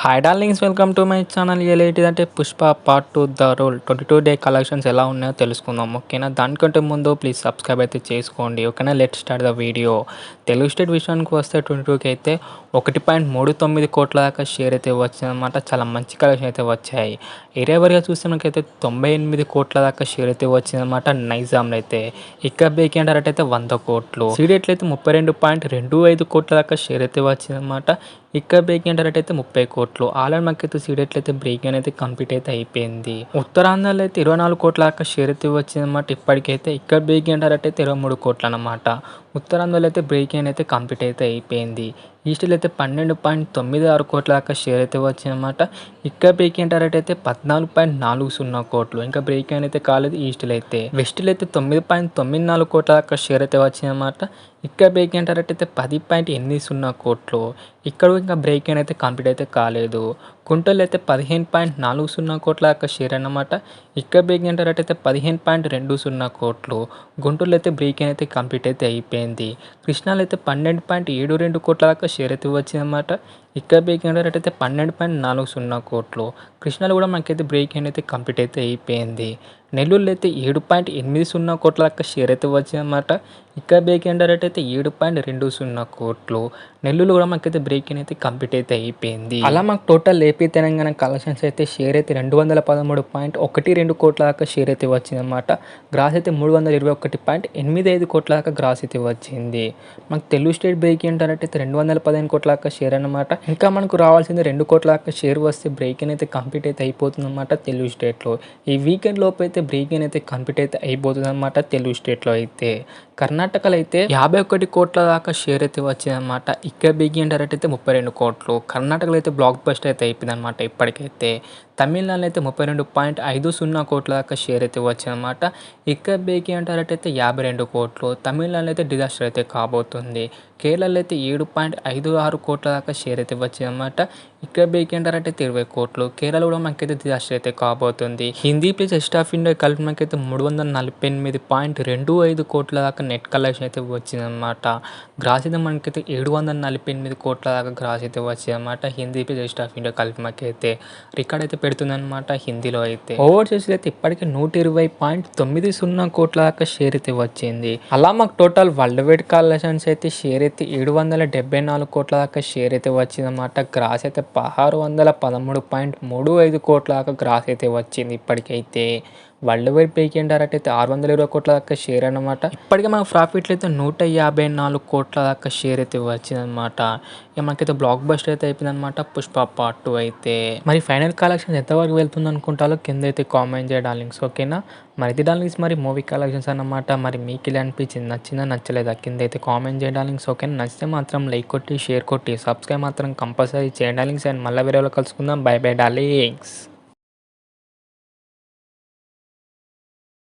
Hi darlings, welcome to my channel. ఏంటిదంటే Pushpa part 2 the rule 22 day collections ఎలా ఉన్నాయో తెలుసుకుందాం. ఓకేనా, దానికంటే ముందు ప్లీజ్ సబ్స్క్రైబ్ అయితే చేసుకోండి. ఓకేనా, let start the video. Telugu state విషయానికి వస్తే 22కి అయితే 1.39 కోట్ల దాకా షేర్ అయితే వచ్చిందన్నమాట. చాలా మంచి కలెక్షన్ అయితే వచ్చాయి. ఏరియా వరిగా చూస్తే మనకైతే 98 కోట్ల దాకా షేర్ అయితే వచ్చిందన్నమాట. నైజాంలో అయితే ఇక బేక్ అండ్ అయితే 100 కోట్లు, సీడెట్లు అయితే 32.25 కోట్ల దాకా షేర్ అయితే వచ్చిందన్నమాట. ఇక్కడ బ్రేక్ రేట్ అయితే 30 కోట్లు. ఆల్రెడీ మనకైతే సీడెట్లు అయితే బ్రేక్ అయితే కంప్లీట్ అయితే అయిపోయింది. ఉత్తరాంధ్రలో అయితే 24 కోట్ల దాకా షేర్ అయితే వచ్చిందన్నమాట. ఇప్పటికైతే ఇక్కడ బ్రేక్ రేట్ అయితే 23 కోట్లు అనమాట. ఉత్తరాంధ్రలో అయితే బ్రేక్ అయితే కంప్లీట్ అయితే అయిపోయింది. ఈస్ట్లో అయితే 12.96 కోట్ల దాకా షేర్ అయితే వచ్చిందన్నమాట. ఇక్కడ బ్రేక్ రేట్ అయితే 14.40 కోట్లు, ఇంకా బ్రేక్ అయితే కాలేదు. ఈస్ట్లో అయితే వెస్ట్లో అయితే 9.94 కోట్ల దాకా షేర్ అయితే వచ్చిందన్నమాట. ఇక్కడ బ్రేక్ రేట్ అయితే 10.80 కోట్లు. ఇక్కడ ఇంకా బ్రేక్ అయితే కంప్లీట్ అయితే కాలేదు. గుంటూరులో అయితే 15.40 కోట్ల దాకా షేర్ అన్నమాట. ఇక్కడ బ్రేక్ రేట్ అయితే 15.20 కోట్లు. గుంటూరులో అయితే బ్రేక్ అయితే కంప్లీట్ అయితే అయిపోయింది. కృష్ణాలో అయితే 12.72 కోట్ల దాకా షేర్ అయితే వచ్చిందన్నమాట. ఇక్కడ బ్రేక్ రేట్ అయితే 12.40 కోట్లు. కృష్ణాలో కూడా మనకైతే బ్రేక్ అయితే కంప్లీట్ అయితే అయిపోయింది. నెల్లూరులో అయితే 7.80 కోట్ల దాకా షేర్ అయితే వచ్చిందన్నమాట. ఇక్కడ బ్రేక్ రేట్ అయితే 7.20 కోట్లు. నెల్లూరు కూడా మనకైతే బ్రేక్ అయితే కంప్లీట్ అయితే అయిపోయింది. అలా మాకు టోటల్ ఏపీ తెలంగాణ కలెక్షన్స్ అయితే షేర్ అయితే 213.12 కోట్ల దాకా షేర్ అయితే వచ్చిందన్నమాట. గ్రాస్ అయితే 321.85 కోట్ల దాకా గ్రాస్ అయితే వచ్చింది. మనకు తెలుగు స్టేట్ బ్రేక్ అయితే 215 కోట్ల దాకా షేర్ అన్నమాట. ఇంకా మనకు రావాల్సింది 2 కోట్ల దాకా షేర్ వస్తే బ్రేక్ అయితే కంప్లీట్ అయితే అయిపోతుంది అనమాట తెలుగు స్టేట్లో. ఈ వీకెండ్ లోపు అయితే బ్రేక్ అయితే కంప్లీట్ అయితే అయిపోతుంది అనమాట తెలుగు స్టేట్లో. అయితే కర్ణాటకలో అయితే 51 కోట్ల దాకా షేర్ అయితే వచ్చిందన్నమాట. ఇక్కడ బ్రేక్ రేట్ అయితే 32 కోట్లు. కర్ణాటకలో అయితే బ్లాక్ బస్టర్ అయితే అయిపోయింది అనమాట. ఇప్పటికైతే తమిళనాడులో అయితే 32.50 కోట్ల దాకా షేర్ అయితే వచ్చిందన్నమాట. ఇక్కడ బ్రేక్ రేట్ అయితే 52 కోట్లు. తమిళనాడులో అయితే డిజాస్టర్ అయితే కాబోతుంది. కేరళలో అయితే 7.56 కోట్ల దాకా షేర్ అయితే వచ్చిందన్నమాట. ఇక్కడ బ్రేక్ రేట్ అయితే 20 కోట్లు. కేరళ కూడా మనకైతే డిజాస్టర్ అయితే కాబోతుంది. Hindi plus west of India కలిపి మనకైతే 348.25 కోట్ల దాకా నెట్ కలెక్షన్ అయితే వచ్చిందన్నమాట. గ్రాస్ అయితే మనకైతే 748 కోట్ల దాకా గ్రాస్ అయితే వచ్చిందన్నమాట. Hindi plus west of India కలిపి మనకైతే రికార్డ్ అయితే పెడుతుందన్నమాట హిందీలో అయితే. ఓవర్సీస్ అయితే ఇప్పటికే 120.90 కోట్ల దాకా షేర్ అయితే వచ్చింది. అలా మాకు టోటల్ వరల్డ్ వైడ్ కలెక్షన్స్ అయితే షేర్ అయితే 774 కోట్ల దాకా షేర్ అయితే వచ్చిందన్నమాట. గ్రాస్ అయితే 613.35 కోట్ల దాకా గ్రాస్ అయితే వచ్చింది. ఇప్పటికైతే వరల్డ్ వైడ్ బ్రేక్ రేట్ అయితే 620 కోట్ల దాకా షేర్ అన్నమాట. ఇప్పటికే మనకు ప్రాఫిట్లు అయితే 154 కోట్ల దాకా షేర్ అయితే వచ్చిందన్నమాట. ఇక మనకైతే బ్లాక్ బస్టర్ అయితే అయిపోయిందన్నమాట పుష్ప పార్ట్ 2 అయితే. మరి ఫైనల్ కలెక్షన్స్ ఎంతవరకు వెళ్తుంది అనుకుంటారో కింద అయితే కామెంట్ చేయండి డార్లింగ్స్. ఓకేనా, మరి ఇది డార్లింగ్స్ మరి మూవీ కలెక్షన్స్ అన్నమాట. మరి మీకు ఇలా అనిపించింది, నచ్చిందా నచ్చలేదా కింద అయితే కామెంట్ చేయండి డార్లింగ్స్. ఓకేనా, నచ్చితే మాత్రం లైక్ కొట్టి షేర్ కొట్టి సబ్స్క్రైబ్ మాత్రం కంపల్సరీ చేయండి డార్లింగ్స్. అండ్ మళ్ళీ వీడియోలో కలుసుకుందాం. By by darlings.